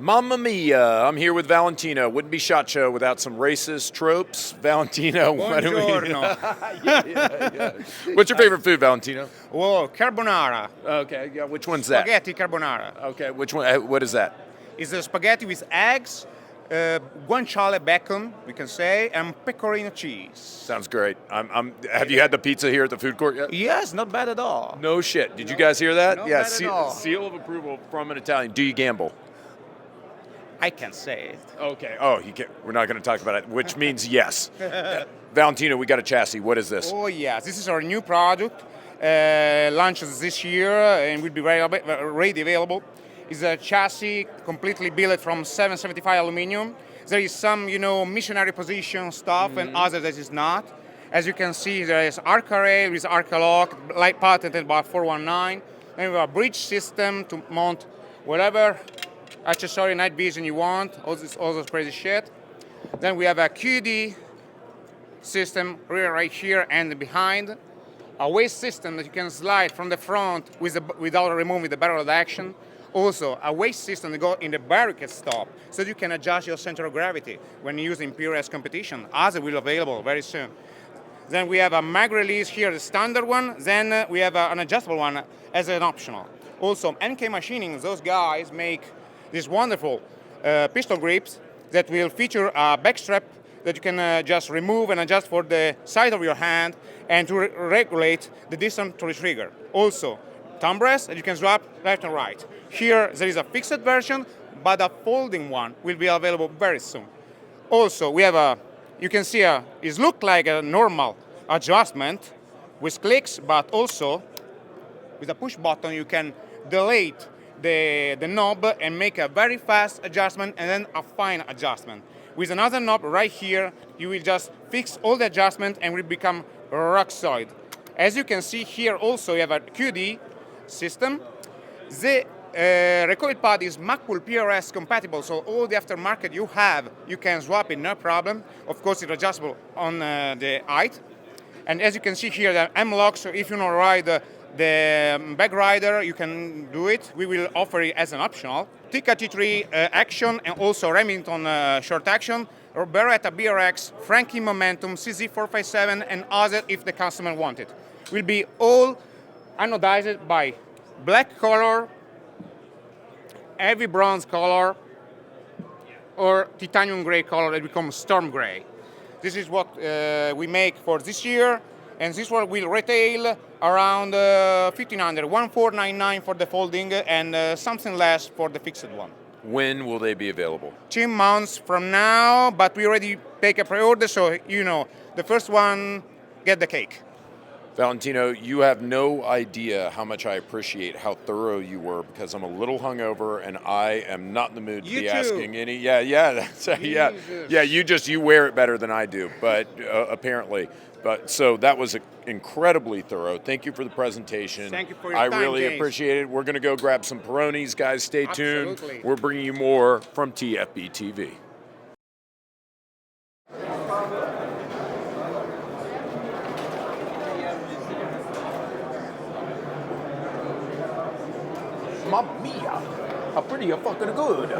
Mamma mia, I'm here with Valentino. Wouldn't be SHOT Show without some racist tropes. Valentino, what do we... Buongiorno. What's your favorite food, Valentino? Oh, carbonara. Okay, yeah, which one's that? Spaghetti carbonara. Okay, which one? What is that? It's a spaghetti with eggs, guanciale bacon, we can say, and pecorino cheese. Sounds great. Have you had the pizza here at the food court yet? Yes, not bad at all. No shit. Did you guys hear that? Not Yeah, bad at all. seal of approval from an Italian. Do you gamble? I can say it. Okay. Oh, we're not going to talk about it, which means yes. Valentino, we got a chassis. What is this? Oh, yes. This is our new product, launched this year and will be ready available. It's a chassis completely built from 775 aluminum. There is some, missionary position stuff and other that is not. As you can see, there is Arca rail with Arca lock, light patented by 419. And we have a bridge system to mount whatever accessory night vision you want, all this crazy shit. Then we have a QD system right here and behind. A waist system that you can slide from the front without removing the barrel of action. Also, a waist system that goes in the barricade stop, so you can adjust your center of gravity when using PRS competition. Other will be available very soon. Then we have a mag release here, the standard one. Then we have an adjustable one as an optional. Also, NK Machining, those guys make these wonderful pistol grips that will feature a back strap that you can just remove and adjust for the side of your hand and to regulate the distance to the trigger. Also, thumb rest that you can swap left and right. Here there is a fixed version, but a folding one will be available very soon. Also, we have you can see it looks like a normal adjustment with clicks, but also with a push button you can delete the knob and make a very fast adjustment and then a fine adjustment. With another knob right here, you will just fix all the adjustment and will become rock solid. As you can see here also, you have a QD system. The recoil pad is MacPool PRS compatible, so all the aftermarket you have, you can swap it, no problem. Of course, it's adjustable on the height. And as you can see here, the M-lock, so if you don't ride the back rider, you can do it. We will offer it as an optional. Tikka T3 action and also Remington short action, or Beretta BRX, Franchi Momentum, CZ457, and other if the customer want it. Will be all anodized by black color, heavy bronze color, or titanium gray color that becomes storm gray. This is what we make for this year, and this one will retail around 1,500, 1,499 for the folding, and something less for the fixed one. When will they be available? 2 months from now, but we already take a pre-order, so the first one get the cake. Valentino, you have no idea how much I appreciate how thorough you were, because I'm a little hungover and I am not in the mood to be asking any. Yeah. You wear it better than I do, but apparently. But so that was incredibly thorough. Thank you for the presentation. Thank you for your time, I really James. appreciate it. We're going to go grab some Peronis, guys. Stay tuned. Absolutely. We're bringing you more from TFBTV. Mamma mia, how pretty are fucking good.